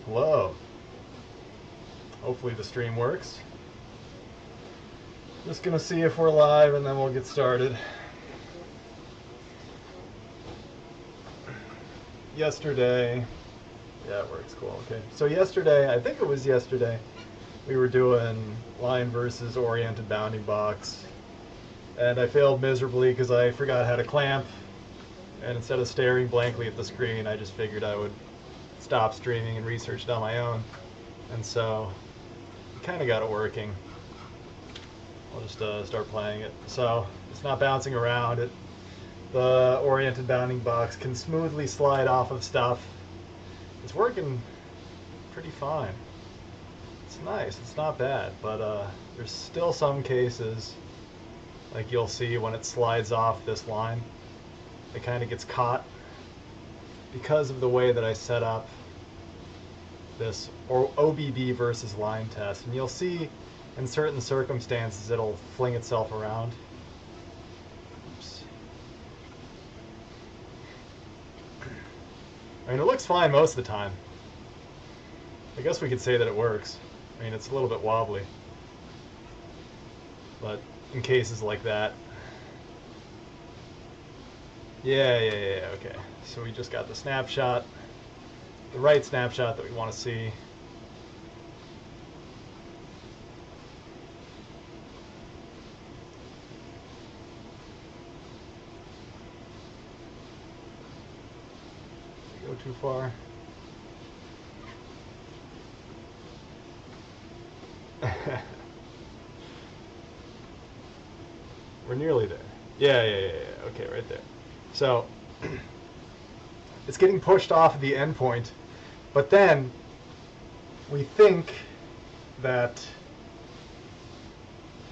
Hello. Hopefully the stream works. Just gonna see if we're live and then we'll get started. Yesterday, yeah, it works, cool, okay. So yesterday, I think it was yesterday, we were doing line versus oriented bounding box. And I failed miserably because I forgot how to clamp. And instead of staring blankly at the screen, I just figured I would stop streaming and research it on my own. And so, I kind of got it working. I'll just start playing it. So, it's not bouncing around. The oriented bounding box can smoothly slide off of stuff. It's working pretty fine. It's nice, it's not bad, but there's still some cases, like you'll see when it slides off this line, it kind of gets caught because of the way that I set up this OBB versus line test. And you'll see in certain circumstances it'll fling itself around. Oops. I mean, it looks fine most of the time. I guess we could say that it works. I mean, it's a little bit wobbly. But in cases like that, yeah, okay. So we just got the snapshot, the right snapshot that we want to see. Did we go too far? We're nearly there. Yeah, okay, right there. So, it's getting pushed off the endpoint, but then we think that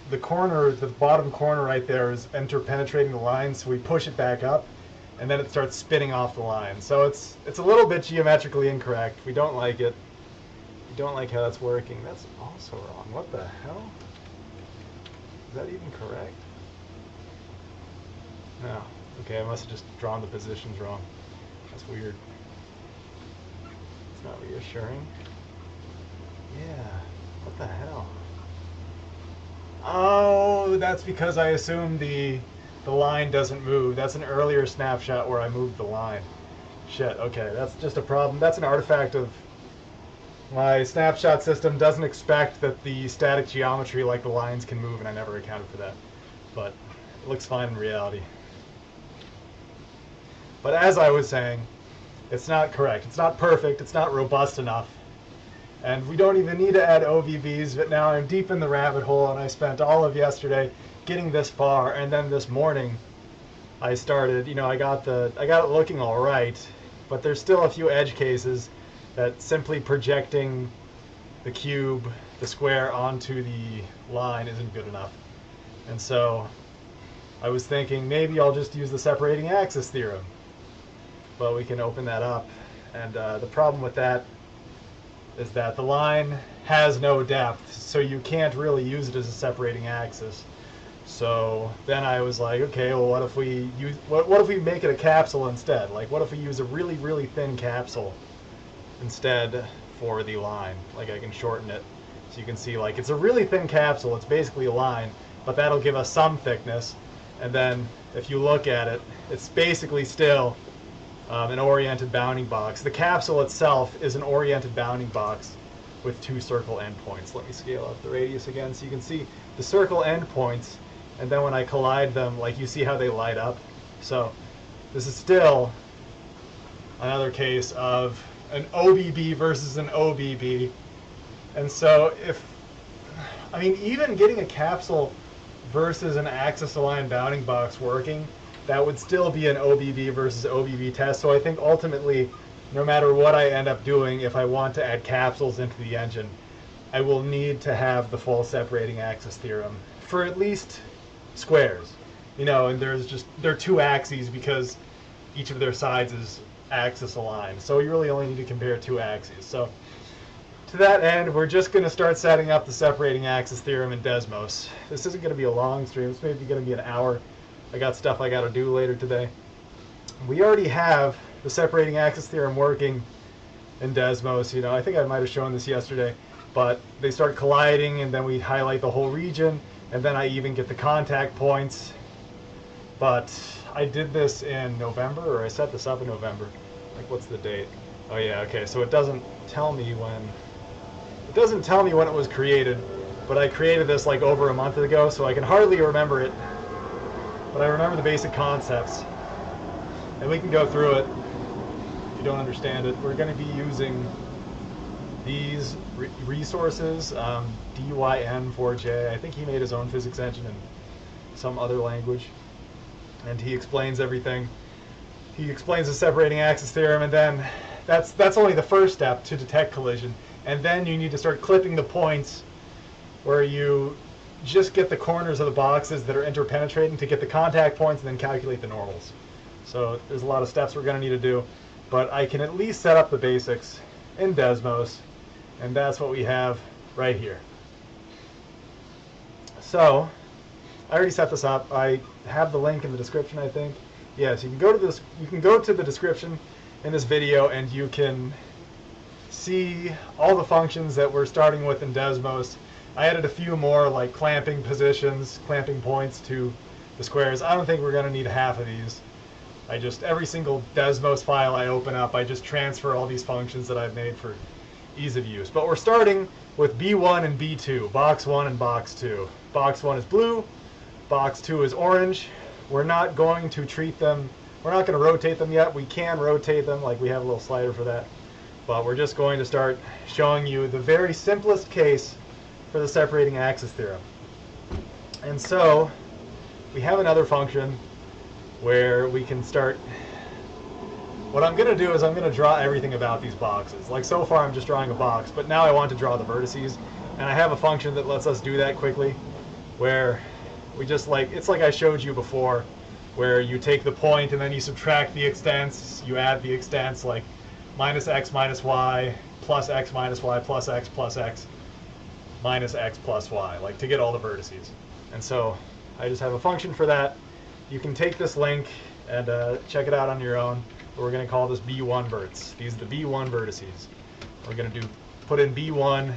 the corner, the bottom corner right there is interpenetrating the line, so we push it back up, and then it starts spinning off the line. So it's a little bit geometrically incorrect. We don't like it. We don't like how that's working. That's also wrong. What the hell? Is that even correct? No. Okay, I must have just drawn the positions wrong. That's weird. It's not reassuring. Yeah. What the hell? Oh, that's because I assumed the line doesn't move. That's an earlier snapshot where I moved the line. Shit, okay, that's just a problem. That's an artifact of my snapshot system doesn't expect that the static geometry like the lines can move, and I never accounted for that. But it looks fine in reality. But as I was saying, it's not correct. It's not perfect. It's not robust enough. And we don't even need to add OVBs, but now I'm deep in the rabbit hole, and I spent all of yesterday getting this far, and then this morning I started, I got it looking all right, but there's still a few edge cases that simply projecting the cube, the square, onto the line isn't good enough. And so I was thinking maybe I'll just use the separating axis theorem. But we can open that up, and the problem with that is that the line has no depth, so you can't really use it as a separating axis. So then I was like, okay, well, what if we make it a capsule instead? Like, what if we use a really, really thin capsule instead for the line? Like, I can shorten it so you can see, like, it's a really thin capsule. It's basically a line, but that'll give us some thickness. And then if you look at it, it's basically still an oriented bounding box. The capsule itself is an oriented bounding box with two circle endpoints. Let me scale up the radius again so you can see the circle endpoints, and then when I collide them, like, you see how they light up. So this is still another case of an OBB versus an OBB. And so even getting a capsule versus an axis-aligned bounding box working, that would still be an OBB versus OBB test. So I think ultimately, no matter what I end up doing, if I want to add capsules into the engine, I will need to have the full separating axis theorem for at least squares. And they're two axes because each of their sides is axis aligned. So you really only need to compare two axes. So to that end, we're just going to start setting up the separating axis theorem in Desmos. This isn't going to be a long stream. It's maybe going to be an hour. I got stuff I got to do later today. We already have the separating axis theorem working in Desmos. You know, I think I might have shown this yesterday, but they start colliding, and then we highlight the whole region, and then I even get the contact points. But I did this in November, or I set this up in November. Like, what's the date? Oh yeah, okay. So it doesn't tell me when. It doesn't tell me when it was created, but I created this like over a month ago, so I can hardly remember it. But I remember the basic concepts, and we can go through it. If you don't understand it, we're going to be using these resources, DYN4J. I think he made his own physics engine in some other language, and he explains everything. He explains the separating axis theorem, and then that's only the first step to detect collision. And then you need to start clipping the points where you just get the corners of the boxes that are interpenetrating to get the contact points, and then calculate the normals. So there's a lot of steps we're going to need to do, but I can at least set up the basics in Desmos, and that's what we have right here. So I already set this up. I have the link in the description, I think. Yes, you can go to this. You can go to the description in this video, and you can see all the functions that we're starting with in Desmos. I added a few more, like clamping positions, clamping points to the squares. I don't think we're going to need half of these. Every single Desmos file I open up, I just transfer all these functions that I've made for ease of use. But we're starting with B1 and B2, box 1 and box 2. Box 1 is blue, box 2 is orange. We're not going to treat them, we're not going to rotate them yet. We can rotate them, like we have a little slider for that. But we're just going to start showing you the very simplest case for the separating axis theorem. And so we have another function where we can start. What I'm going to do is I'm going to draw everything about these boxes. Like so far I'm just drawing a box, but now I want to draw the vertices, and I have a function that lets us do that quickly, where we just it's like I showed you before, where you take the point and then you subtract the extents, you add the extents, like minus x minus y plus x minus y plus x minus x plus y, like to get all the vertices. And so I just have a function for that. You can take this link and check it out on your own. We're going to call this B1 verts. These are the B1 vertices. We're going to put in B1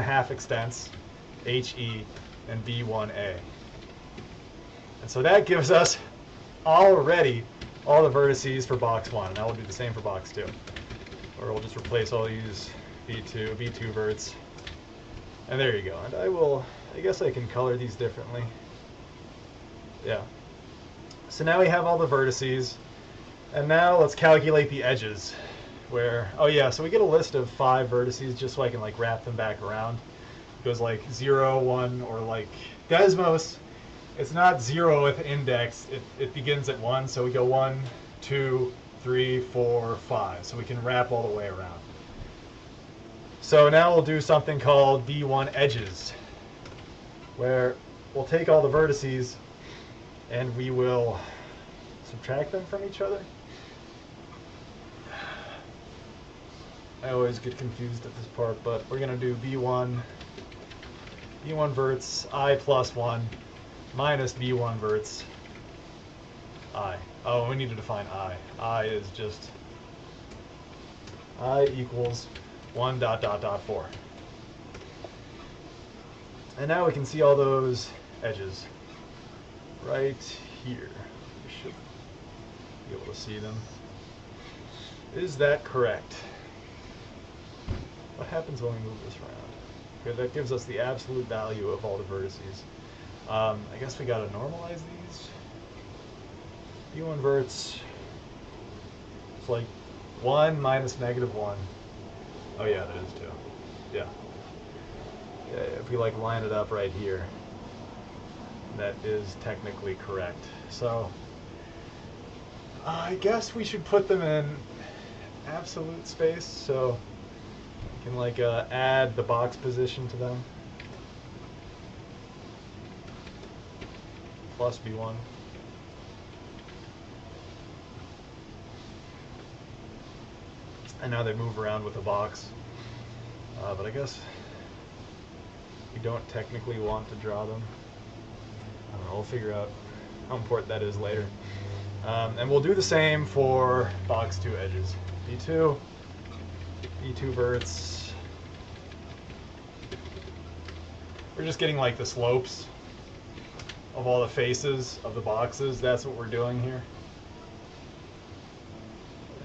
half extents, HE, and B1A. And so that gives us already all the vertices for box 1. And that will do the same for box 2. Or we'll just replace all these B2 verts. And there you go. And I guess I can color these differently. Yeah. So now we have all the vertices. And now let's calculate the edges. Oh yeah, so we get a list of 5 vertices just so I can wrap them back around. It goes 0, 1, or Desmos. It's not 0 with index. It begins at 1, so we go 1, 2, 3, 4, 5. So we can wrap all the way around. So now we'll do something called B1 edges, where we'll take all the vertices and we will subtract them from each other. I always get confused at this part, but we're going to do B1 verts I plus 1 minus B1 verts I. Oh, we need to define I. I is just I equals 1 dot dot dot 4. And now we can see all those edges right here. We should be able to see them. Is that correct? What happens when we move this around? Okay, that gives us the absolute value of all the vertices. I guess we gotta normalize these. B1 verts, it's 1 minus -1. Oh yeah, that is 2. Yeah. Yeah, if we line it up right here, that is technically correct. So I guess we should put them in absolute space, so we can add the box position to them. Plus B1. And now they move around with the box. But I guess we don't technically want to draw them. I don't know, we'll figure out how important that is later. And we'll do the same for box 2 edges. B2 B2 verts. We're just getting like the slopes of all the faces of the boxes. That's what we're doing here.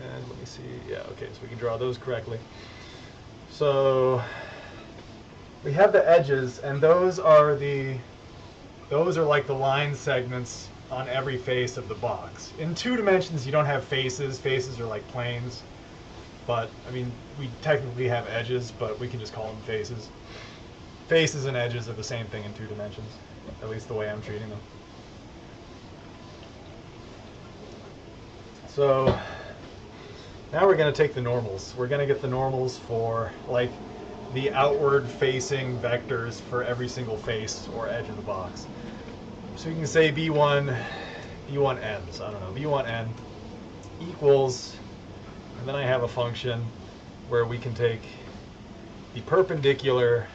And let me see. Yeah, okay, so we can draw those correctly. So we have the edges, and those are like the line segments on every face of the box. In 2 dimensions, you don't have faces. Faces are like planes. But, I mean, we technically have edges, but we can just call them faces. Faces and edges are the same thing in 2 dimensions, at least the way I'm treating them. So now we're going to take the normals. We're going to get the normals for, like, the outward-facing vectors for every single face or edge of the box. So you can say B1n, so I don't know, B1n equals, and then I have a function where we can take the perpendicular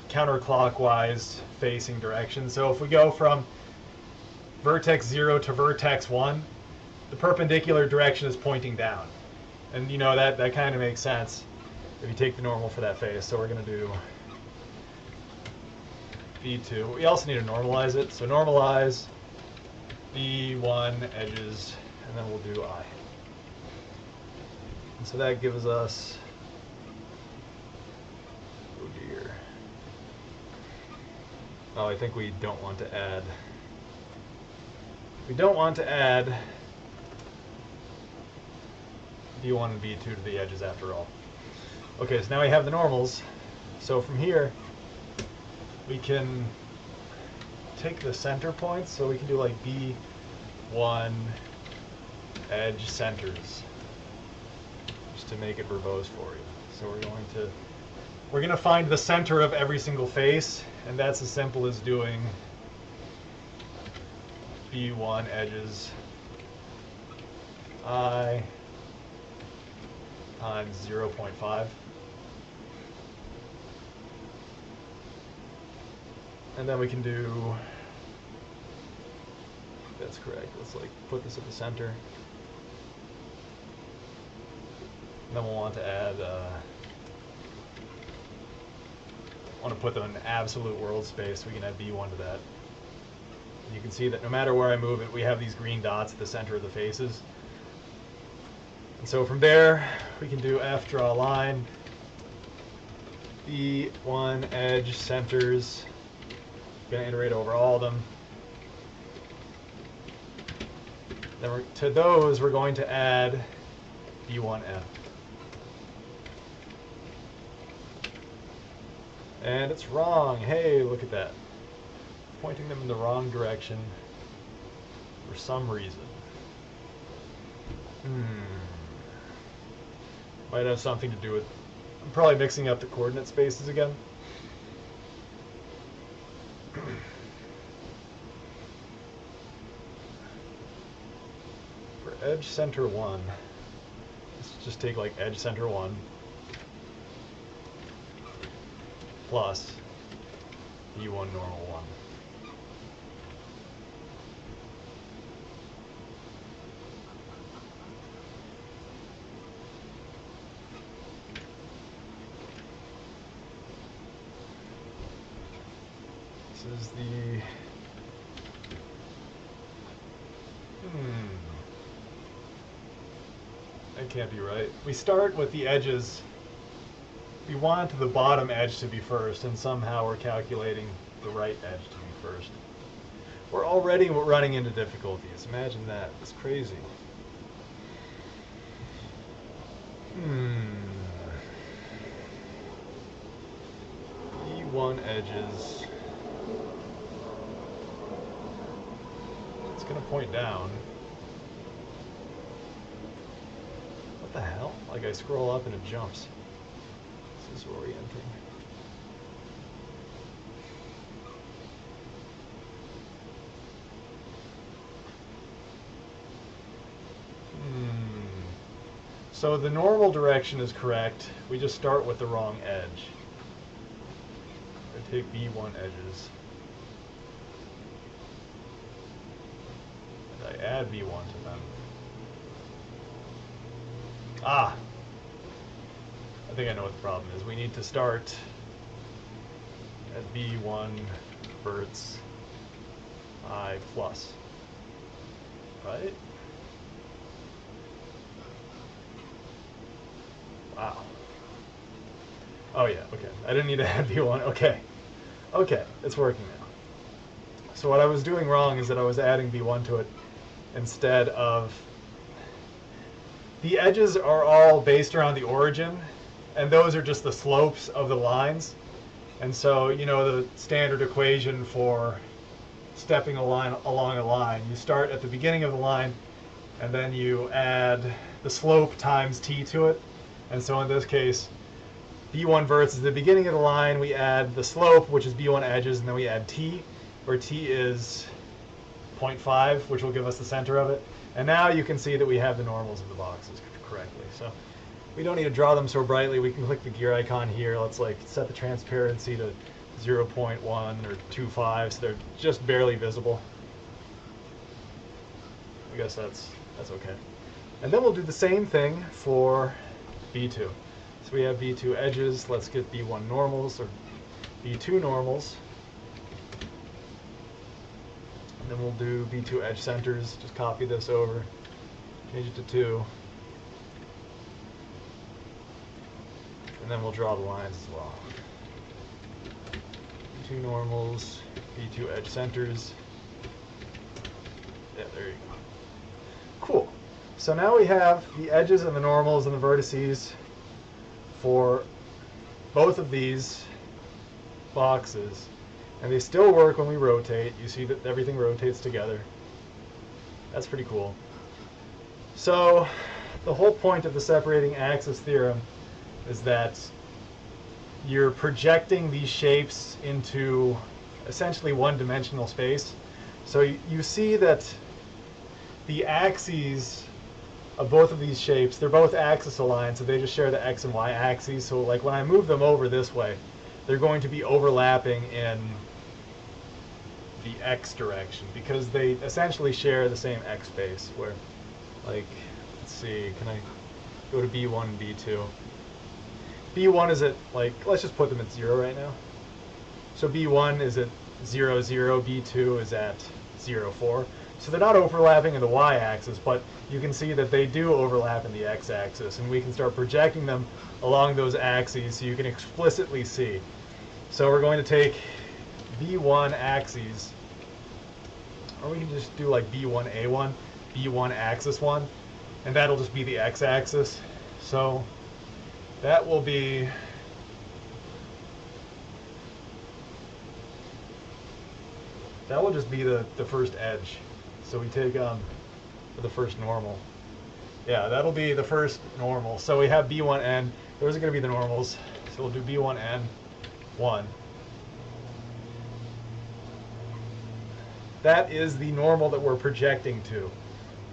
counterclockwise facing direction. So if we go from vertex 0 to vertex 1, the perpendicular direction is pointing down. And you know, that kind of makes sense if you take the normal for that face. So we're going to do B2. We also need to normalize it. So normalize B1 edges, and then we'll do I. And so that gives us, oh dear. Oh, I think we don't want to add. We don't want to add B1 and B2 to the edges after all. Okay, so now we have the normals. So from here, we can take the center points. So we can do like B1 edge centers, just to make it verbose for you. So we're going to find the center of every single face, and that's as simple as doing B1 edges I times 0.5. And then we can do, that's correct, let's like put this at the center. And then we'll want to add, want to put them in absolute world space, we can add B1 to that. And you can see that no matter where I move it, we have these green dots at the center of the faces. And so from there, we can do F, draw a line, B1 edge centers, going to iterate over all of them. Then to those, we're going to add B1F. And it's wrong. Hey, look at that. Pointing them in the wrong direction for some reason. Might have something to do with, I'm probably mixing up the coordinate spaces again. For edge center 1, let's just take like edge center 1 plus B1 normal 1. This is the that can't be right. We start with the edges. We want the bottom edge to be first, and somehow we're calculating the right edge to be first. We're already running into difficulties. Imagine that. It's crazy. E1 edges. It's going to point down. What the hell? Like I scroll up and it jumps. This is orienting. So the normal direction is correct. We just start with the wrong edge. I take B1 edges. And I add B1 to them. Ah! I think I know what the problem is. We need to start at B1 verts I plus, right? Wow. Oh yeah, okay. I didn't need to add B1. Okay. Okay, it's working now. So what I was doing wrong is that I was adding B1 to it instead of... The edges are all based around the origin, and those are just the slopes of the lines. And so, you know, the standard equation for stepping along a line, you start at the beginning of the line, and then you add the slope times t to it. And so in this case, B1 verts is the beginning of the line, we add the slope, which is B1 edges, and then we add t, where t is 0.5, which will give us the center of it. And now you can see that we have the normals of the boxes correctly. So we don't need to draw them so brightly. We can click the gear icon here. Let's like set the transparency to 0.1 or 2.5, so they're just barely visible. I guess that's okay. And then we'll do the same thing for B2. So we have B2 edges. Let's get B1 normals or B2 normals. And then we'll do B2 edge centers. Just copy this over, change it to 2. And then we'll draw the lines as well. B2 normals, B2 edge centers. Yeah, there you go. Cool. So now we have the edges and the normals and the vertices for both of these boxes. And they still work when we rotate. You see that everything rotates together. That's pretty cool. So the whole point of the separating axis theorem is that you're projecting these shapes into essentially one-dimensional space. So you see that the axes of both of these shapes, they're both axis aligned, so they just share the x and y axes. So like when I move them over this way, they're going to be overlapping in the x direction because they essentially share the same x space. Where, like, let's see, can I go to B1 and B2? B1 is at, like, let's just put them at 0 right now. So B1 is at 0, 0, B2 is at 0, 4. So they're not overlapping in the y-axis, but you can see that they do overlap in the x-axis, and we can start projecting them along those axes so you can explicitly see. So we're going to take B1 axes, or we can just do like B1A1, B1 axis 1, and that'll just be the x-axis. So that will be just be the first edge. So we take for the first normal. Yeah, that'll be the first normal. So we have B1N. Those are going to be the normals. So we'll do B1N 1. That is the normal that we're projecting to.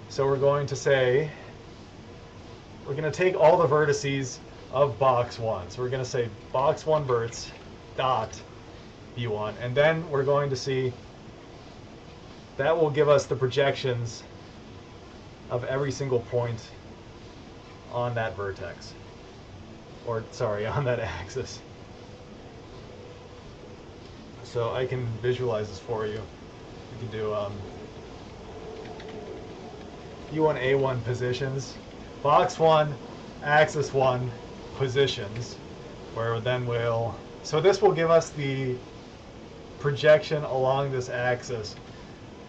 So we're going to say, we're going to take all the vertices of box 1. So we're going to say box 1 verts dot B1. And then we're going to see that will give us the projections of every single point on that vertex. Or, sorry, on that axis. So I can visualize this for you. We can do B1A1 positions, box 1, axis 1 positions, where then we'll... So this will give us the projection along this axis.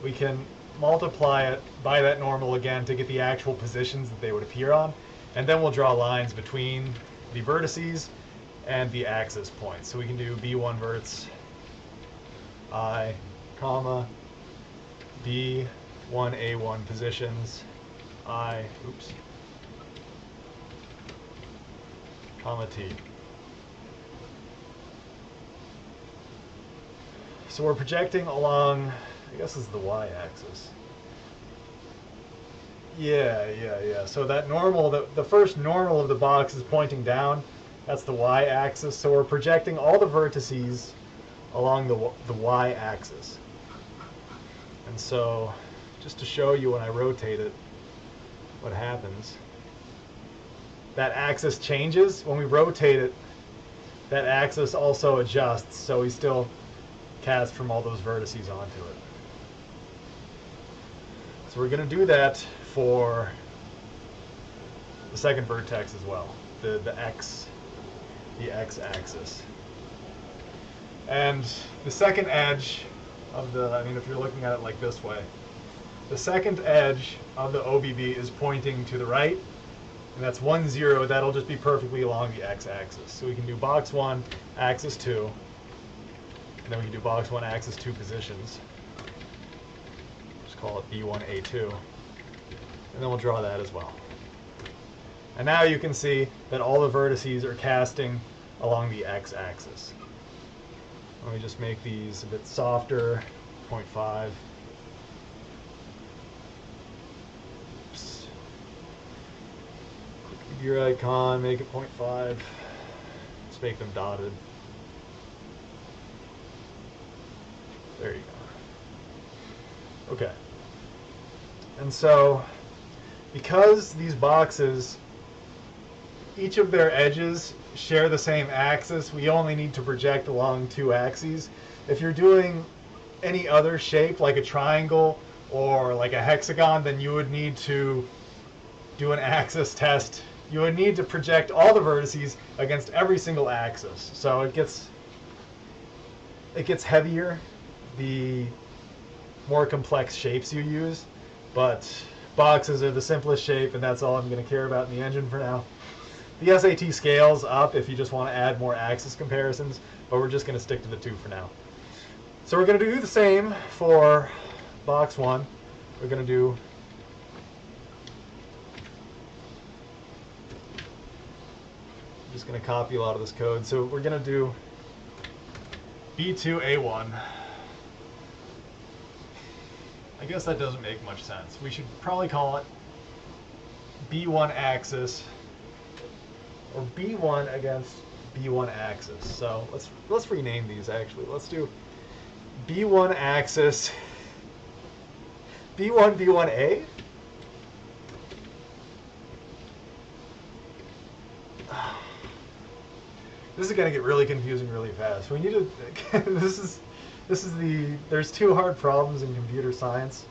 We can multiply it by that normal again to get the actual positions that they would appear on, and then we'll draw lines between the vertices and the axis points. So we can do B1 verts I, comma, B1A1 positions I, oops, comma T. So we're projecting along, I guess this is the y-axis. Yeah. So that normal, the first normal of the box is pointing down. That's the y-axis. So we're projecting all the vertices along the y-axis. And so, just to show you when I rotate it, what happens. that axis changes. When we rotate it, that axis also adjusts, so we still cast from all those vertices onto it. So we're going to do that for the second vertex as well, the x-axis. And the second edge of the, I mean, if you're looking at it like this way, the second edge of the OBB is pointing to the right, and that's 1, 0. That'll just be perfectly along the x-axis. So we can do box 1, axis 2, and then we can do box 1, axis 2 positions. Just call it B1, A2, and then we'll draw that as well. And now you can see that all the vertices are casting along the x-axis. Let me just make these a bit softer, 0.5. Oops. Click the gear icon, make it 0.5. Let's make them dotted. There you go. Okay. And so, because these boxes, each of their edges share the same axis, we only need to project along 2 axes. If you're doing any other shape, like a triangle or like a hexagon, then you would need to do an axis test. You would need to project all the vertices against every single axis. So it gets heavier the more complex shapes you use, but boxes are the simplest shape, and that's all I'm going to care about in the engine for now. The SAT scales up if you just want to add more axis comparisons, but we're just going to stick to the 2 for now. So we're going to do the same for box 1. We're going to do I'm just going to copy a lot of this code. So we're going to do B2A1. I guess that doesn't make much sense. We should probably call it B1 axis, or B1 against B1 axis. So let's rename these actually. Let's do B1 axis, B1 B1A. This is going to get really confusing really fast. We need to this is the there's 2 hard problems in computer science.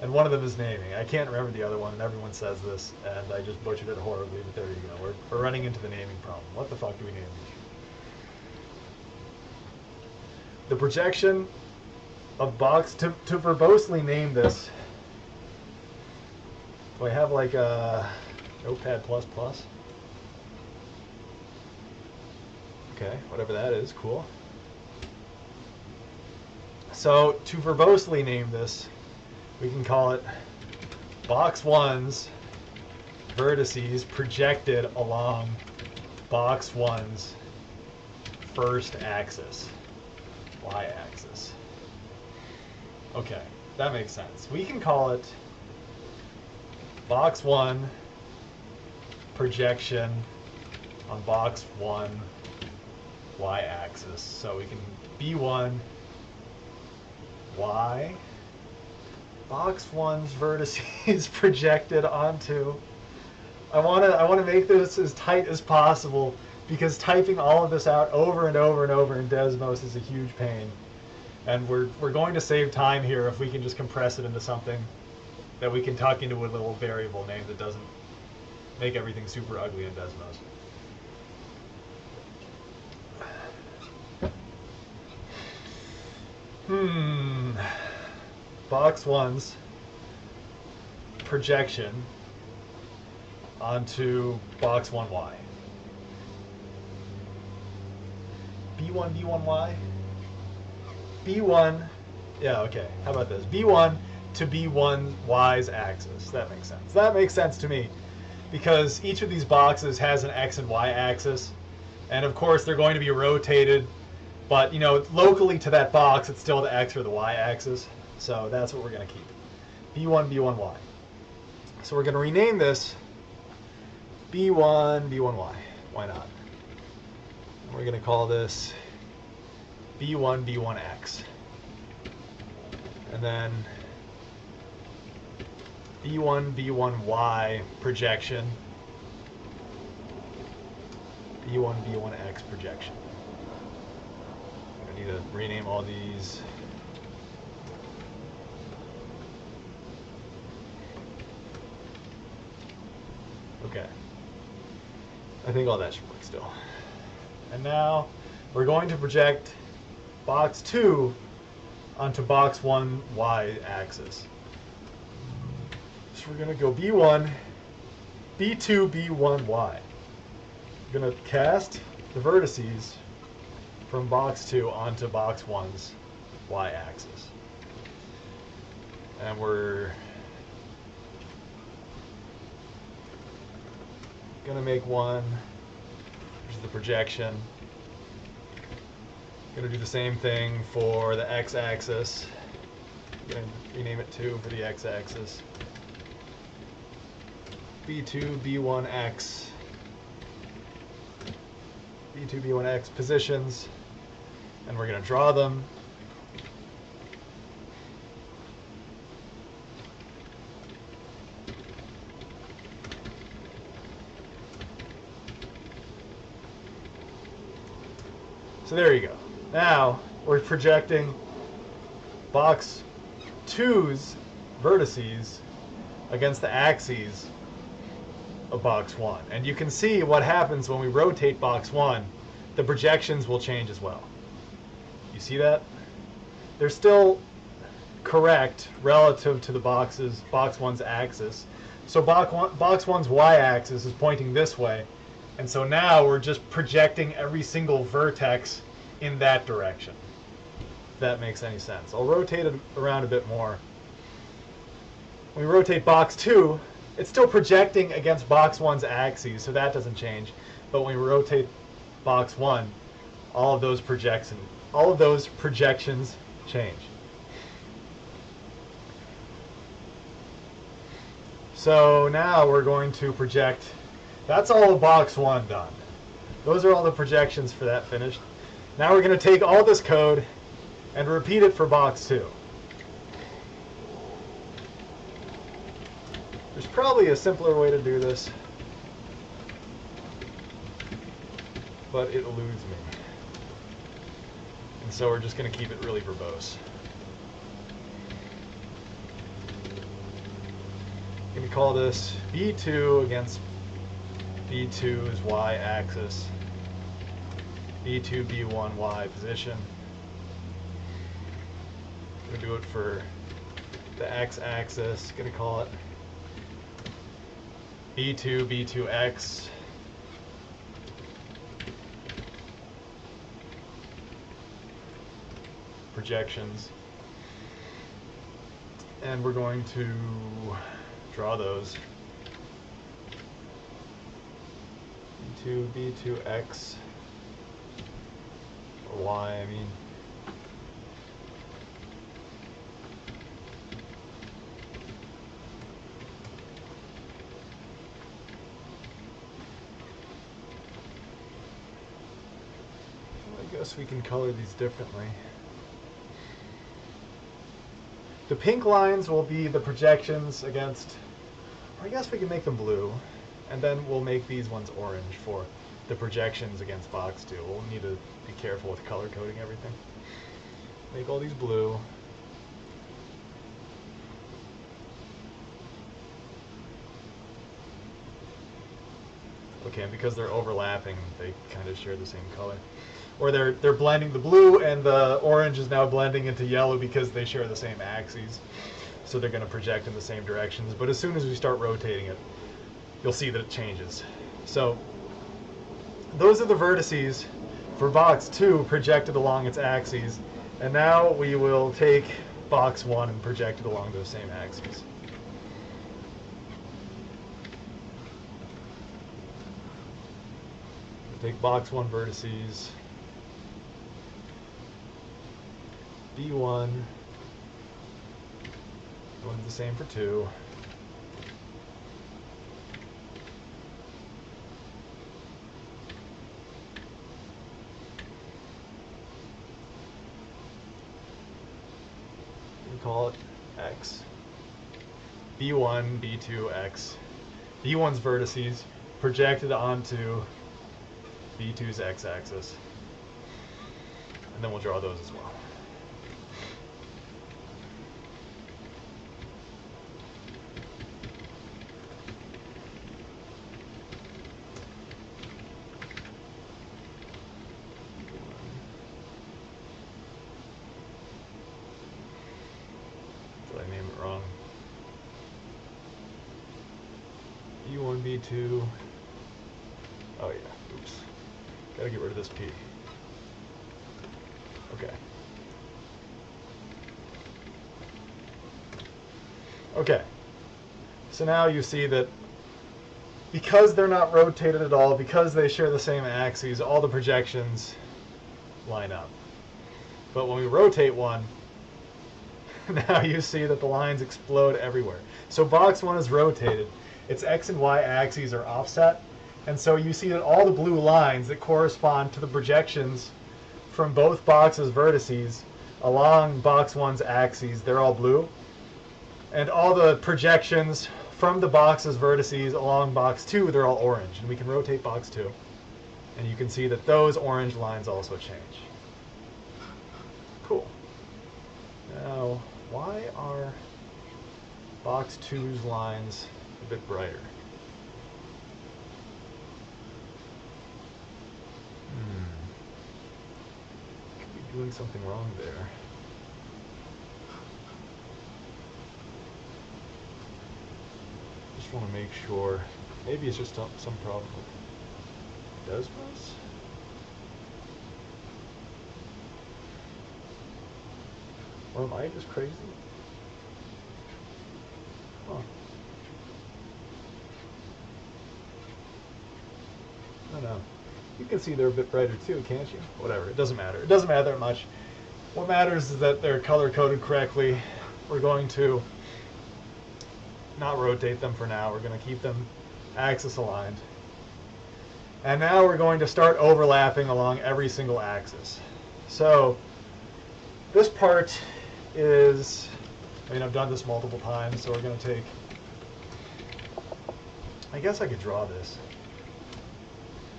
And one of them is naming. I can't remember the other one, and everyone says this, and I just butchered it horribly, but there you go. We're running into the naming problem. What the fuck do we name these? The projection of box, to verbosely name this, do I have like a Notepad++? Okay, whatever that is, cool. So to verbosely name this, we can call it box 1's vertices projected along box 1's first axis, y-axis. Okay, that makes sense. We can call it box 1 projection on box 1 y-axis. So we can B1 y, box 1's vertices projected onto. I want to make this as tight as possible, because typing all of this out over and over and over in Desmos is a huge pain. And we're going to save time here if we can just compress it into something that we can tuck into a little variable name that doesn't make everything super ugly in Desmos. Box 1's projection onto box 1y. B1, B1y? B1, yeah, okay, how about this? B1 to B1y's axis. That makes sense. That makes sense to me, because each of these boxes has an x and y axis, and of course they're going to be rotated, but you know, locally to that box it's still the x or the y axis, so that's what we're going to keep. B1, B1y. So we're going to rename this B1, B1y. Why not? We're going to call this B1, B1x. And then B1, B1y projection B1, B1x projection. I need to rename all these. Okay. I think all that should work still. And now we're going to project box 2 onto box 1 y-axis. So we're going to go B1, B2, B1, y. We're going to cast the vertices from box 2 onto box 1's y-axis. And we're going to make one, which is the projection. Going to do the same thing for the x-axis. Going to rename it 2 for the x-axis. B2, B1x. B2, B1x positions. And we're going to draw them. So there you go. Now we're projecting box 2's vertices against the axes of box 1. And you can see what happens when we rotate box 1. The projections will change as well. You see that? They're still correct relative to the box 1's axis. So box 1's y-axis is pointing this way. And so now we're just projecting every single vertex in that direction, if that makes any sense. I'll rotate it around a bit more. When we rotate box 2, it's still projecting against box 1's axes, so that doesn't change. But when we rotate box 1, all of those projections change. So now we're going to project. That's all of box 1 done. Those are all the projections for that finished. Now we're going to take all this code and repeat it for box 2. There's probably a simpler way to do this, but it eludes me. And so we're just going to keep it really verbose. I'm going to call this B2 against B2's y-axis, B2, B1, y position. I'm going to do it for the x-axis. Going to call it B2, B2x. Projections. And we're going to draw those. B2, B2x, or y, I mean. I guess we can color these differently. The pink lines will be the projections against, or I guess we can make them blue. And then we'll make these ones orange for the projections against box 2. We'll need to be careful with color coding everything. Make all these blue. Okay, and because they're overlapping, they kind of share the same color. Or they're blending, the blue and the orange is now blending into yellow because they share the same axes. So they're going to project in the same directions. But as soon as we start rotating it, you'll see that it changes. So those are the vertices for box 2 projected along its axes. And now we will take box 1 and project it along those same axes. We'll take box 1 vertices, B1, going the same for 2. Call it x. B1, B2, x. B1's vertices projected onto B2's x-axis. And then we'll draw those as well. Did I name it wrong? B1, B2. Oh yeah, oops. Gotta get rid of this P. Okay. Okay. So now you see that because they're not rotated at all, because they share the same axes, all the projections line up. But when we rotate one, now you see that the lines explode everywhere. So box 1 is rotated. Its x and y axes are offset. And so you see that all the blue lines that correspond to the projections from both boxes' vertices along box 1's axes, they're all blue. And all the projections from the box's vertices along box 2, they're all orange. And we can rotate box 2. And you can see that those orange lines also change. Cool. Now, why are box 2's lines a bit brighter? Could be doing something wrong there. Just want to make sure. Maybe it's just some problem with Desmos? Or am I just crazy? Huh. I don't know. You can see they're a bit brighter too, can't you? Whatever, it doesn't matter. It doesn't matter that much. What matters is that they're color-coded correctly. We're going to not rotate them for now. We're going to keep them axis aligned. And now we're going to start overlapping along every single axis. So this part is, I mean, I've done this multiple times, so we're going to take, I guess I could draw this.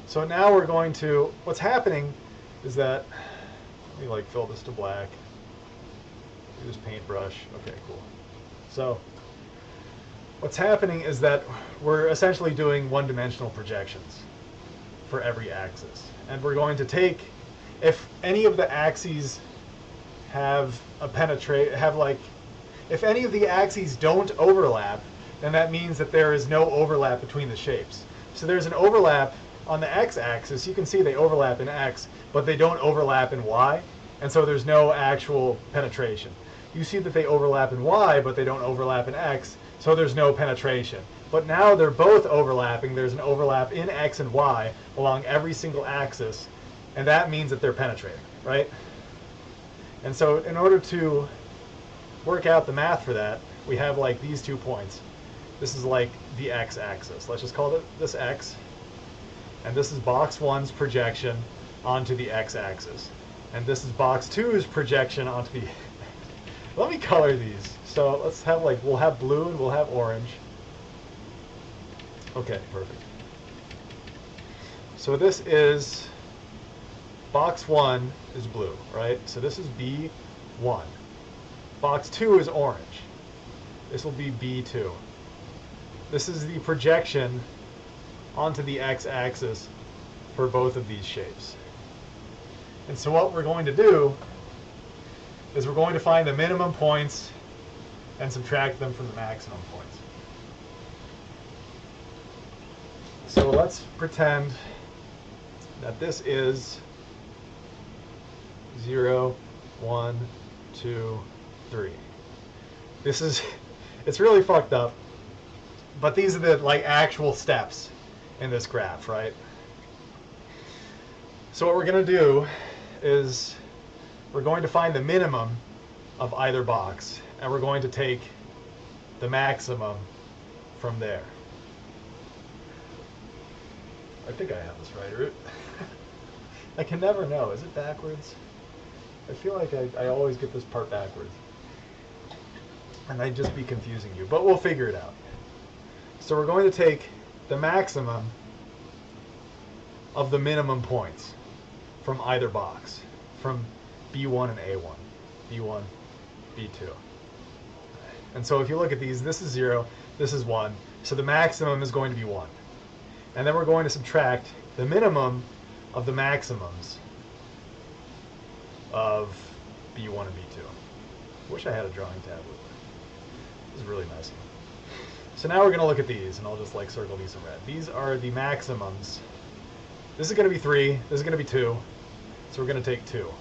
So now we're going to, what's happening is that, let me like fill this to black. Use paintbrush. Okay, cool. So what's happening is that we're essentially doing one-dimensional projections for every axis. And we're going to take, if any of the axes have a if any of the axes don't overlap, then that means that there is no overlap between the shapes. So there's an overlap on the x-axis. You can see they overlap in x, but they don't overlap in y, and so there's no actual penetration. You see that they overlap in y, but they don't overlap in x, so there's no penetration. But now they're both overlapping. There's an overlap in x and y along every single axis, and that means that they're penetrating, right? And so in order to work out the math for that, we have like these 2 points. This is like the x-axis. Let's just call it this x. And this is box 1's projection onto the x-axis. And this is box 2's projection onto the... Let me color these. So let's have like, we'll have blue and we'll have orange. Okay, perfect. So this is, box 1 is blue, right? So this is B1. Box 2 is orange. This will be B2. This is the projection onto the x-axis for both of these shapes. And so what we're going to do is we're going to find the minimum points and subtract them from the maximum points. So let's pretend that this is 0, 1, 2, 3. This is, it's really fucked up, but these are the like actual steps in this graph, right? So what we're going to do is we're going to find the minimum of either box, and we're going to take the maximum from there. I think I have this right, or I can never know. Is it backwards? I feel like I always get this part backwards. And I'd just be confusing you, but we'll figure it out. So we're going to take the maximum of the minimum points from either box, from B1 and A1, B1, B2. And so if you look at these, this is 0, this is 1, so the maximum is going to be 1. And then we're going to subtract the minimum of the maximums of B1 and B2. Wish I had a drawing tablet. This is really messy. So now we're going to look at these, and I'll just like circle these in red. These are the maximums. This is going to be 3, this is going to be 2, so we're going to take 2.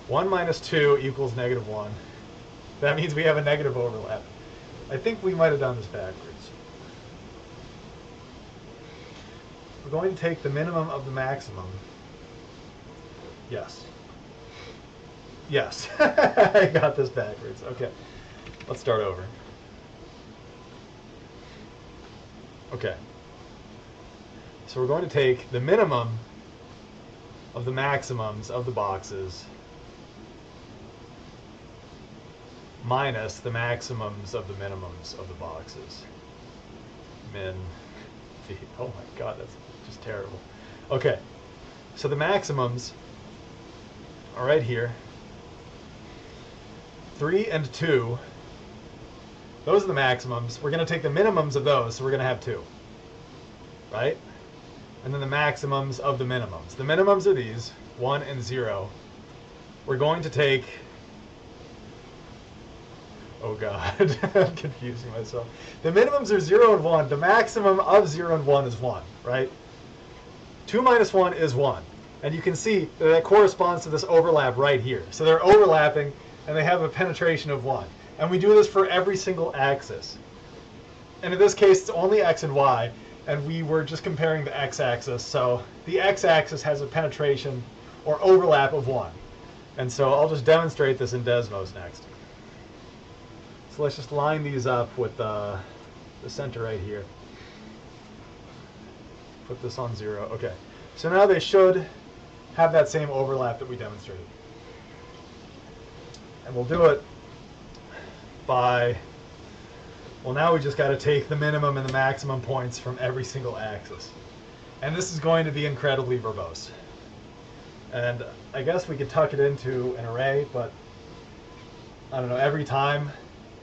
1 minus 2 equals negative 1. That means we have a negative overlap. I think we might have done this backwards. We're going to take the minimum of the maximum. Yes. Yes. I got this backwards. Okay. Let's start over. Okay. So we're going to take the minimum of the maximums of the boxes minus the maximums of the minimums of the boxes. Min, V. Oh my god, that's just terrible. Okay, so the maximums are right here. 3 and 2, those are the maximums. We're going to take the minimums of those, so we're going to have 2. Right? And then the maximums of the minimums. The minimums are these, 1 and 0. We're going to take... Oh god, I'm confusing myself. The minimums are 0 and 1. The maximum of 0 and 1 is 1, right? 2 minus 1 is 1. And you can see that that corresponds to this overlap right here. So they're overlapping, and they have a penetration of 1. And we do this for every single axis. And in this case, it's only x and y, and we were just comparing the x-axis. So the x-axis has a penetration or overlap of 1. And so I'll just demonstrate this in Desmos next. So let's just line these up with the center right here. Put this on 0. Okay. So now they should have that same overlap that we demonstrated. And we'll do it by, well, now we just got to take the minimum and the maximum points from every single axis. And this is going to be incredibly verbose. And I guess we could tuck it into an array, but I don't know, every time,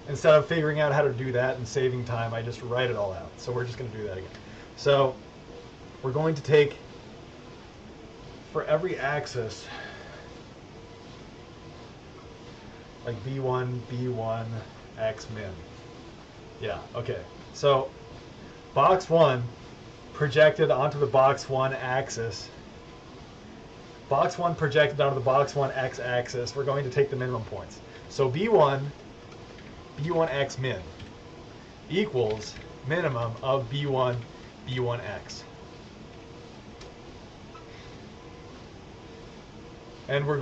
instead of figuring out how to do that and saving time, I just write it all out. So we're just going to do that again. So we're going to take, for every axis, like B1, B1, X min. Yeah, okay. So box 1 projected onto the box 1 axis. Box 1 projected onto the box 1 X axis. We're going to take the minimum points. So B1, B1X min equals minimum of B1, B1X. And we're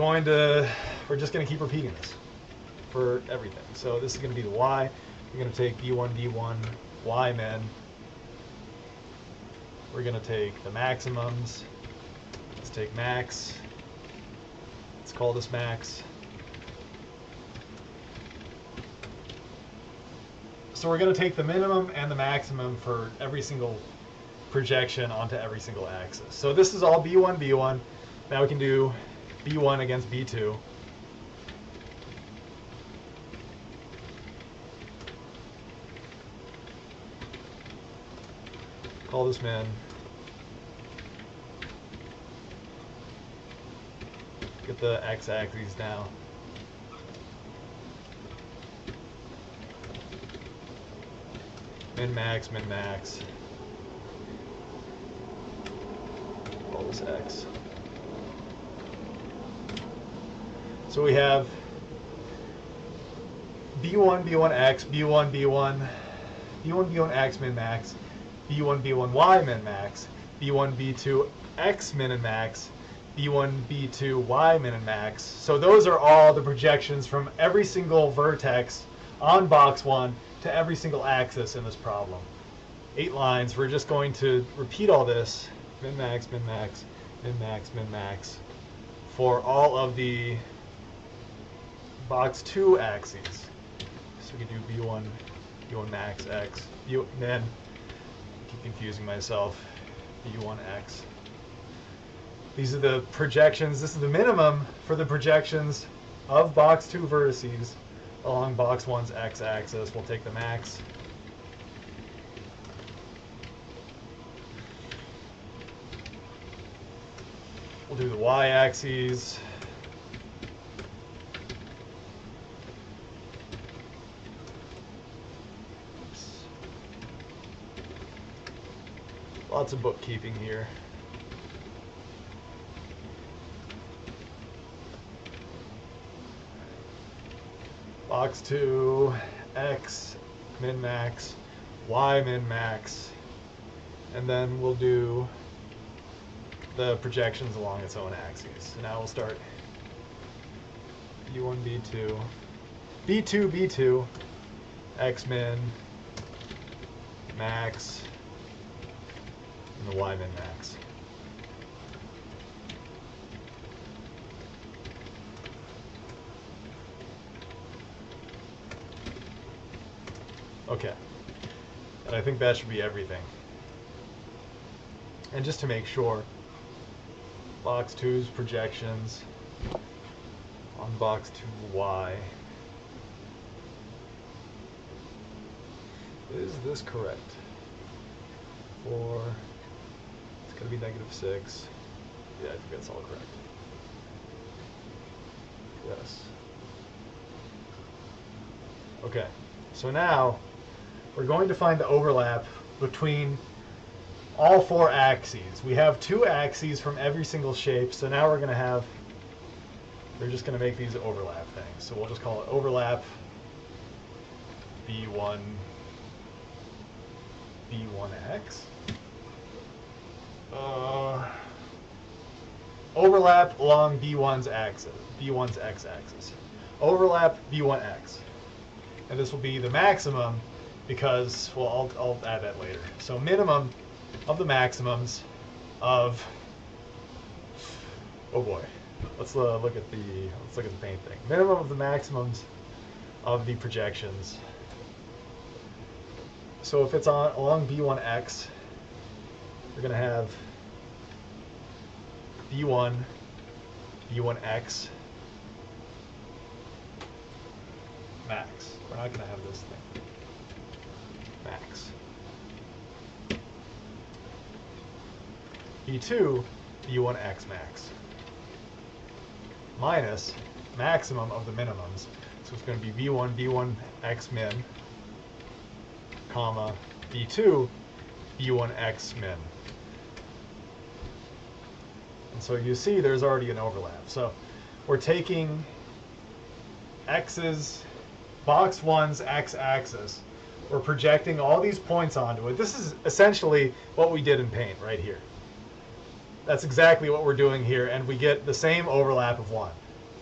just going to keep repeating this for everything. So this is going to be the Y. We're going to take B1, B1, Y min. We're going to take the maximums. Let's take max. Let's call this max. So we're going to take the minimum and the maximum for every single projection onto every single axis. So this is all B1, B1. Now we can do B1 against B2. Call this min. Get the x-axis now. Min max, min max. Call this x. So we have B1, B1x, B1, B1, B1, B1x min max, B1, B1y min max, B1, B2 x min and max, B1, B2 y min and max. So those are all the projections from every single vertex on box 1 to every single axis in this problem. 8 lines. We're just going to repeat all this, min max, min max, min max, min max, for all of the box 2 axes. So we can do B1, B1 max x, then keep confusing myself, B1x, These are the projections. This is the minimum for the projections of box 2 vertices along box 1's x-axis. We'll take the max. We'll do the y-axis. Lots of bookkeeping here. Box 2, x min max, y min max, and then we'll do the projections along its own axes. So now we'll start B1, B2, B2, B2, x min, max, and the y min max. Okay, and I think that should be everything. And just to make sure, box 2's projections on box 2y. Is this correct? Or it's going to be -6. Yeah, I think that's all correct. Yes. Okay, so now we're going to find the overlap between all 4 axes. We have 2 axes from every single shape, so now we're going to have, they're just going to make these overlap things. So we'll just call it overlap B1, B1x. Overlap along B1's axis, B1's x-axis. Overlap B1x. And this will be the maximum because, well, I'll add that later. So minimum of the maximums of, oh boy, let's look at the paint thing. Minimum of the maximums of the projections. So if it's along B1x, we're going to have B1, B1x, max. We're not going to have this thing. Max. B2, B1x max. Minus maximum of the minimums. So it's going to be B1, B1x min, comma, B2, B1x min. And so you see there's already an overlap. So we're taking x's, box 1's x-axis. We're projecting all these points onto it. This is essentially what we did in paint right here. That's exactly what we're doing here, and we get the same overlap of 1.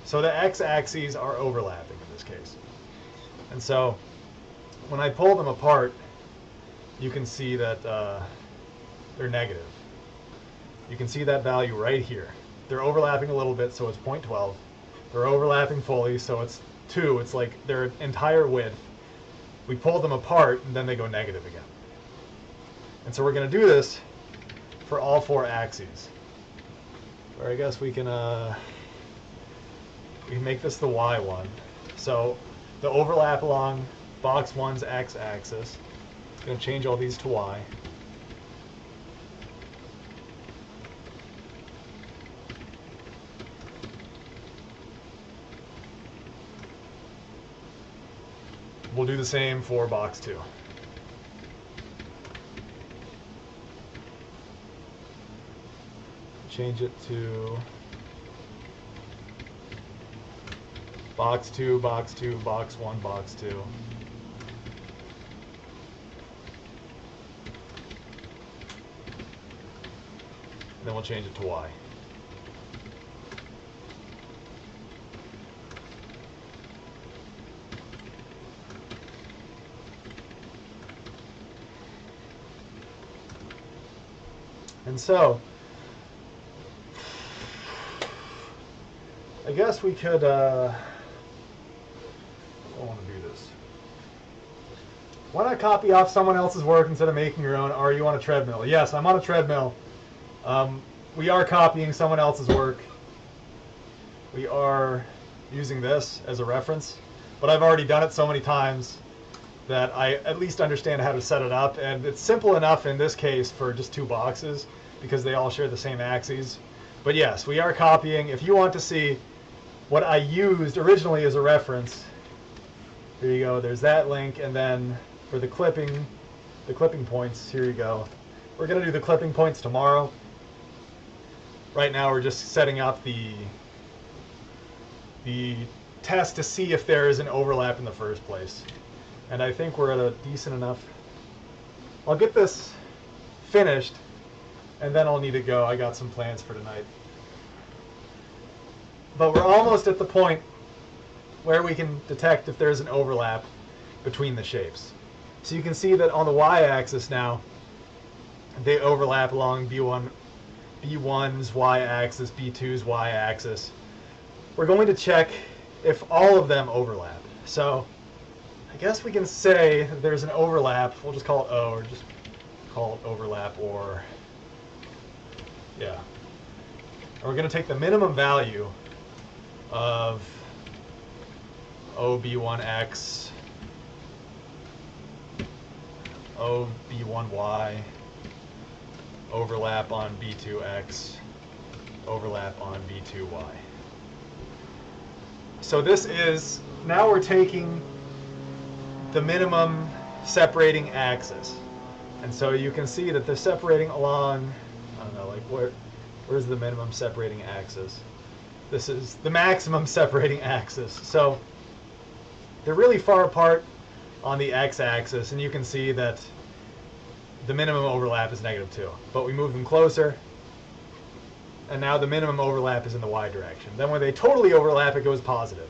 So the x-axes are overlapping in this case. And so when I pull them apart, you can see that they're negative. You can see that value right here. They're overlapping a little bit, so it's 0.12. They're overlapping fully, so it's 2. It's like their entire width. We pull them apart, and then they go negative again. And so we're going to do this for all 4 axes. Or I guess we can make this the y one. So the overlap along box 1's x-axis. It's going to change all these to y. We'll do the same for box 2. Change it to box 2, box 2, box 1, box 2. And then we'll change it to y. And so, I guess we could, I don't want to do this. Why not copy off someone else's work instead of making your own? Are you on a treadmill? Yes, I'm on a treadmill. we are copying someone else's work. We are using this as a reference, but I've already done it so many times that I at least understand how to set it up, and it's simple enough in this case for just 2 boxes because they all share the same axes. But yes, we are copying. If you want to see what I used originally as a reference, here you go, there's that link, and then for the clipping points, here you go. We're going to do the clipping points tomorrow. Right now we're just setting up the test to see if there is an overlap in the first place. And I think we're at a decent enough. I'll get this finished, and then I'll need to go. I got some plans for tonight. But we're almost at the point where we can detect if there's an overlap between the shapes. So you can see that on the y-axis now, they overlap along B1's y-axis, B2's y-axis. We're going to check if all of them overlap. So I guess we can say that there's an overlap. We'll just call it O, or just call it overlap, or yeah. And we're going to take the minimum value of OB1X, OB1Y, overlap on B2X, overlap on B2Y. So this is, now we're taking the minimum separating axis. And so you can see that they're separating along, I don't know, like where's the minimum separating axis? This is the maximum separating axis. So they're really far apart on the x-axis, and you can see that the minimum overlap is -2. But we move them closer, and now the minimum overlap is in the y direction. Then when they totally overlap, it goes positive.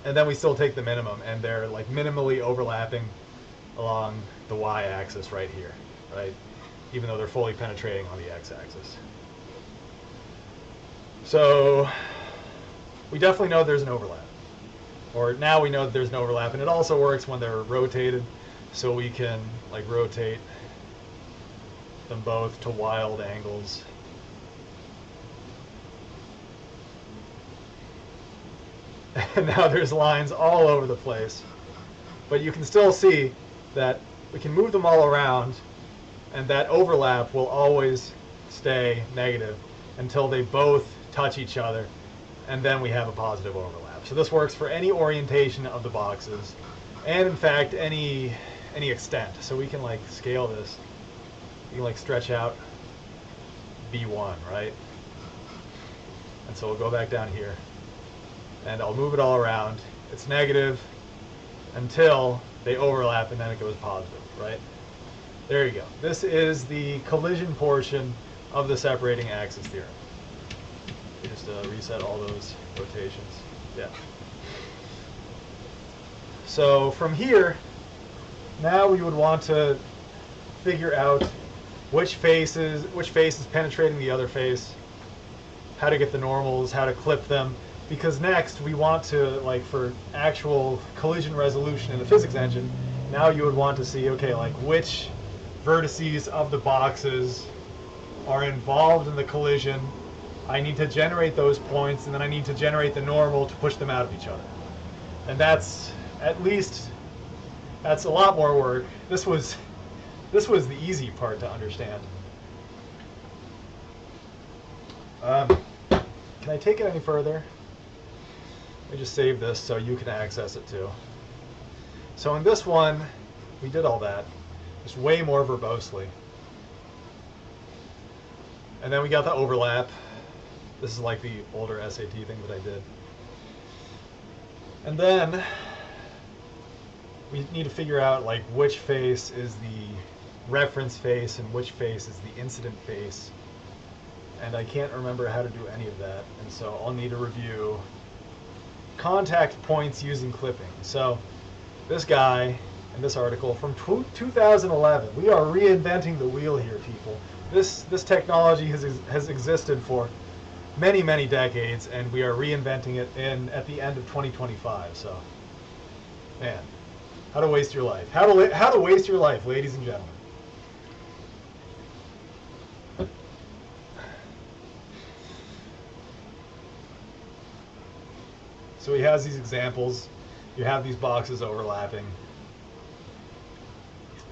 And then we still take the minimum, and they're like minimally overlapping along the y-axis right here, right? Even though they're fully penetrating on the x-axis. So we definitely know there's an overlap. Or now we know that there's an overlap, and it also works when they're rotated, so we can like rotate them both to wild angles. And now there's lines all over the place. But you can still see that we can move them all around, and that overlap will always stay negative until they both touch each other, and then we have a positive overlap. So this works for any orientation of the boxes, and in fact any extent. So we can like scale this. You can like stretch out B1, right? And so we'll go back down here, and I'll move it all around. It's negative until they overlap, and then it goes positive, right? There you go. This is the collision portion of the separating axis theorem. Just reset all those rotations. Yeah. So from here, now we would want to figure out which face is penetrating the other face, how to get the normals, how to clip them, because next we want to, like for actual collision resolution in the physics engine, now you would want to see, okay, like which vertices of the boxes are involved in the collision. I need to generate those points, and then I need to generate the normal to push them out of each other. And that's a lot more work. This was the easy part to understand. Can I take it any further? Let me just save this so you can access it too. So in this one, we did all that, just way more verbosely. And then we got the overlap. This is like the older SAT thing that I did. And then we need to figure out like which face is the reference face and which face is the incident face. And I can't remember how to do any of that. And so I'll need to review contact points using clipping. So this guy in this article from 2011, we are reinventing the wheel here, people. This technology has existed for many, many decades, and we are reinventing it at the end of 2025. So, man, how to waste your life. How to waste your life, ladies and gentlemen. So he has these examples. You have these boxes overlapping.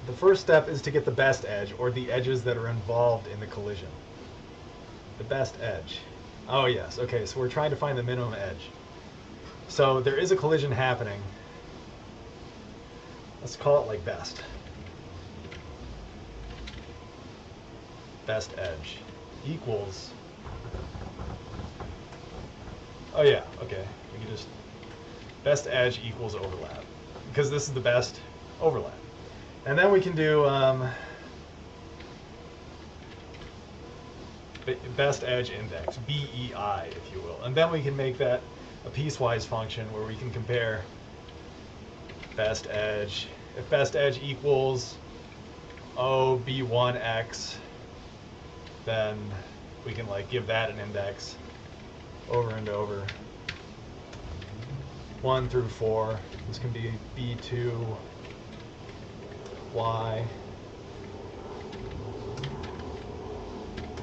The first step is to get the best edge, or the edges that are involved in the collision. The best edge. Oh yes, okay, so we're trying to find the minimum edge. So there is a collision happening. Let's call it like best. Best edge equals, oh yeah, okay, we can just, best edge equals overlap, because this is the best overlap. And then we can do best edge index, BEI, if you will. And then we can make that a piecewise function where we can compare best edge. If best edge equals OB1X, then we can like give that an index over and over. 1 through 4. This can be B2Y,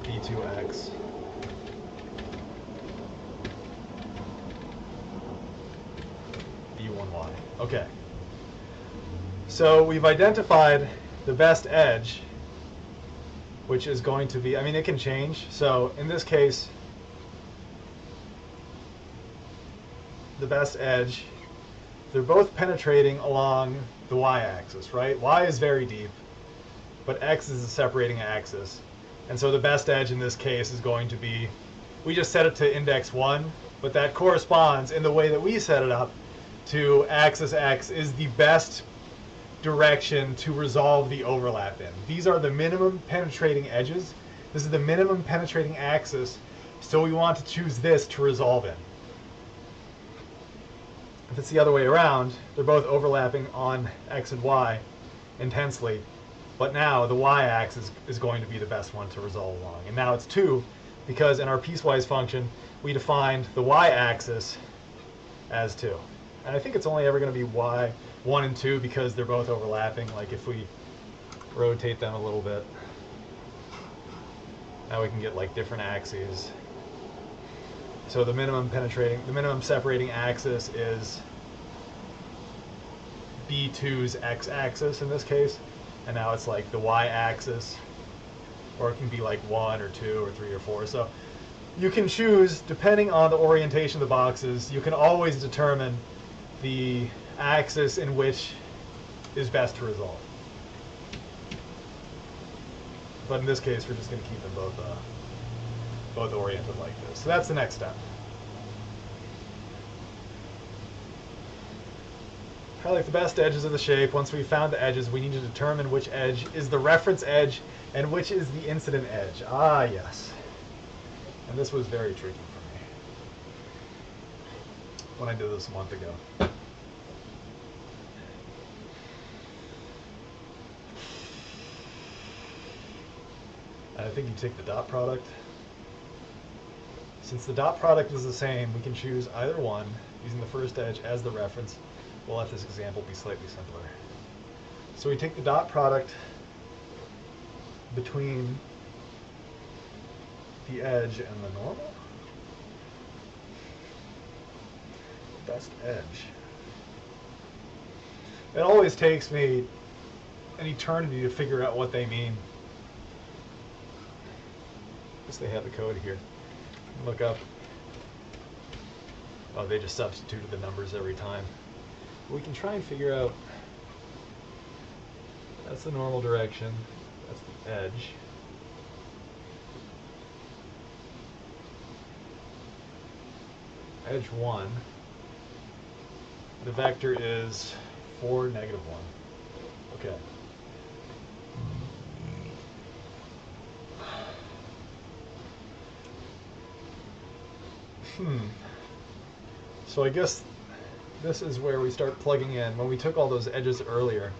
B2X, B1Y. Okay. So we've identified the best edge, which is going to be, I mean, it can change. So in this case, the best edge, they're both penetrating along the y-axis, right? Y is very deep, but x is a separating axis. And so the best edge in this case is going to be, we just set it to index 1, but that corresponds in the way that we set it up to axis x is the best direction to resolve the overlap in. These are the minimum penetrating edges. This is the minimum penetrating axis, so we want to choose this to resolve in. If it's the other way around, they're both overlapping on x and y intensely, but now the y-axis is going to be the best one to resolve along. And now it's 2, because in our piecewise function, we defined the y-axis as 2. And I think it's only ever going to be y 1 and 2 because they're both overlapping. Like if we rotate them a little bit, now we can get like different axes. So the minimum separating axis is B2's x-axis in this case, and now it's like the y-axis, or it can be like 1 or 2 or 3 or 4. So you can choose, depending on the orientation of the boxes, you can always determine the axis in which is best to resolve. But in this case, we're just going to keep them both oriented like this. So that's the next step. Highlight the best edges of the shape. Once we've found the edges, we need to determine which edge is the reference edge and which is the incident edge. Ah, yes. And this was very tricky for me when I did this a month ago. I think you take the dot product. Since the dot product is the same, we can choose either one using the first edge as the reference. We'll let this example be slightly simpler. So we take the dot product between the edge and the normal. Best edge. It always takes me an eternity to figure out what they mean. I guess they have the code here. Look up. Oh, they just substituted the numbers every time. We can try and figure out. That's the normal direction. That's the edge. Edge 1. The vector is 4, -1. Okay. So I guess this is where we start plugging in. When we took all those edges earlier,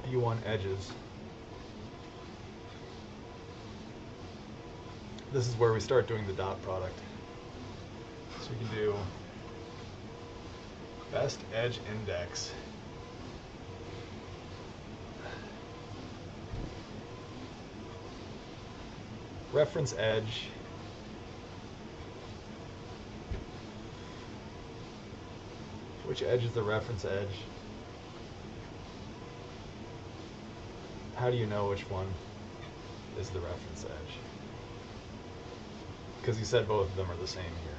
B1 edges, this is where we start doing the dot product. So we can do best edge index. Reference edge Which edge is the reference edge? How do you know which one is the reference edge? Because you said both of them are the same here.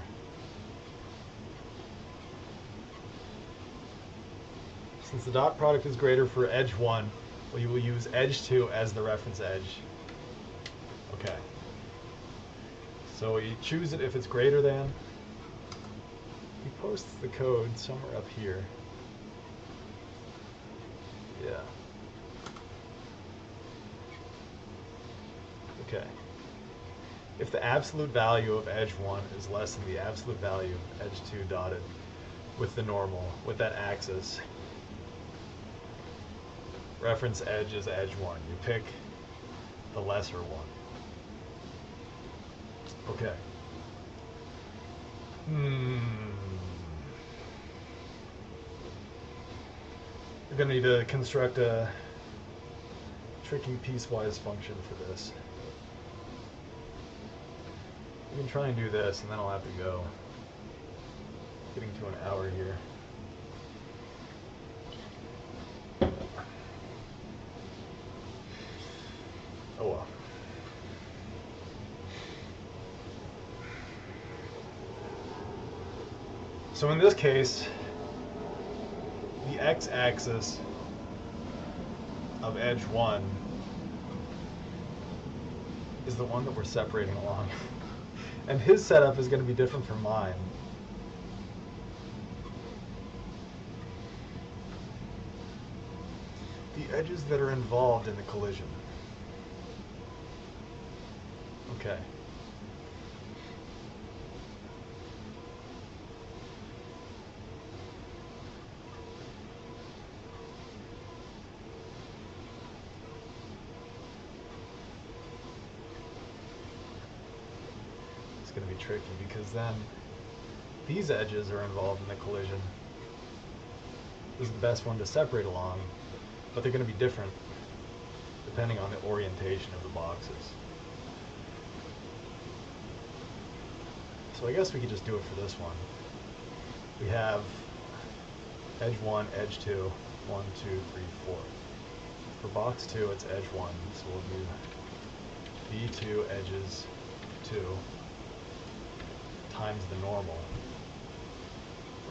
Since the dot product is greater for edge 1, we will use edge 2 as the reference edge. Okay. So we choose it if it's greater than. He posts the code somewhere up here. Yeah. Okay. If the absolute value of edge 1 is less than the absolute value of edge 2 dotted with the normal, with that axis, reference edge is edge 1. You pick the lesser one. Okay. We're going to need to construct a tricky piecewise function for this. We can try and do this, and then I'll have to go. Getting to an hour here. Oh well. So in this case, the x-axis of edge 1 is the one that we're separating along. And his setup is going to be different from mine. The edges that are involved in the collision. Okay. Going to be tricky because then these edges are involved in the collision. This is the best one to separate along, but they're going to be different depending on the orientation of the boxes. So I guess we could just do it for this one. We have edge 1, edge 2, 1, 2, 3, 4. For box 2, it's edge 1, so we'll do B2 edges 2 times the normal,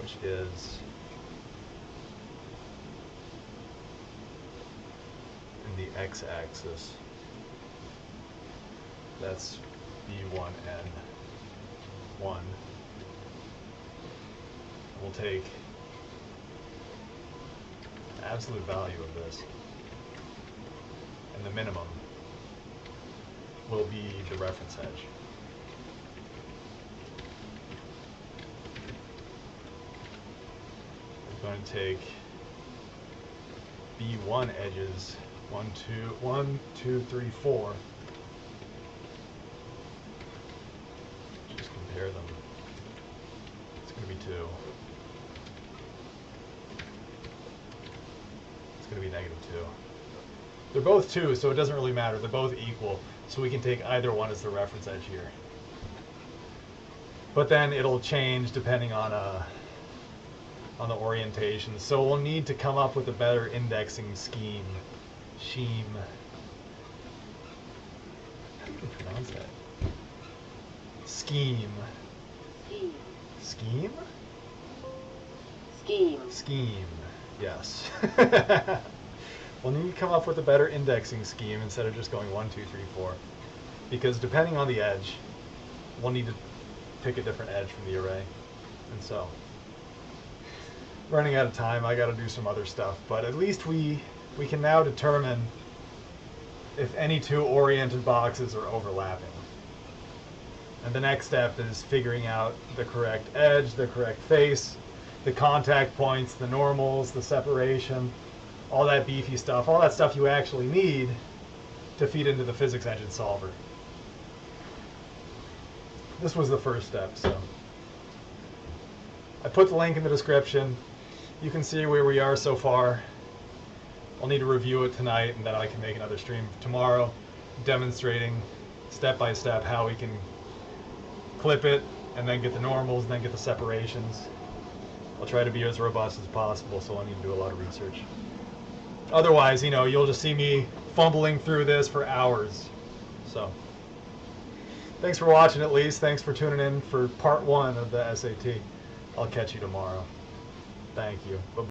which is in the x-axis. That's B1N1. We'll take the absolute value of this, and the minimum will be the reference edge. We're going to take B1 edges 1, 2, 3, 4. Just compare them. It's going to be 2. It's going to be negative 2. They're both 2, so it doesn't really matter. They're both equal, so we can take either one as the reference edge here. But then it'll change depending on the orientation. So we'll need to come up with a better indexing scheme. How do you pronounce that? Scheme. Scheme? Scheme, yes. We'll need to come up with a better indexing scheme instead of just going 1, 2, 3, 4. Because depending on the edge, we'll need to pick a different edge from the array. And so, running out of time, I got to do some other stuff. But at least we can now determine if any two oriented boxes are overlapping. And the next step is figuring out the correct edge, the correct face, the contact points, the normals, the separation, all that beefy stuff, all that stuff you actually need to feed into the physics engine solver. This was the first step, so I put the link in the description. You can see where we are so far. I'll need to review it tonight, and then I can make another stream tomorrow demonstrating step by step how we can clip it and then get the normals and then get the separations. I'll try to be as robust as possible, so I need to do a lot of research. Otherwise, you know, you'll just see me fumbling through this for hours. So, thanks for watching at least. Thanks for tuning in for part 1 of the SAT. I'll catch you tomorrow. Thank you. Bye-bye.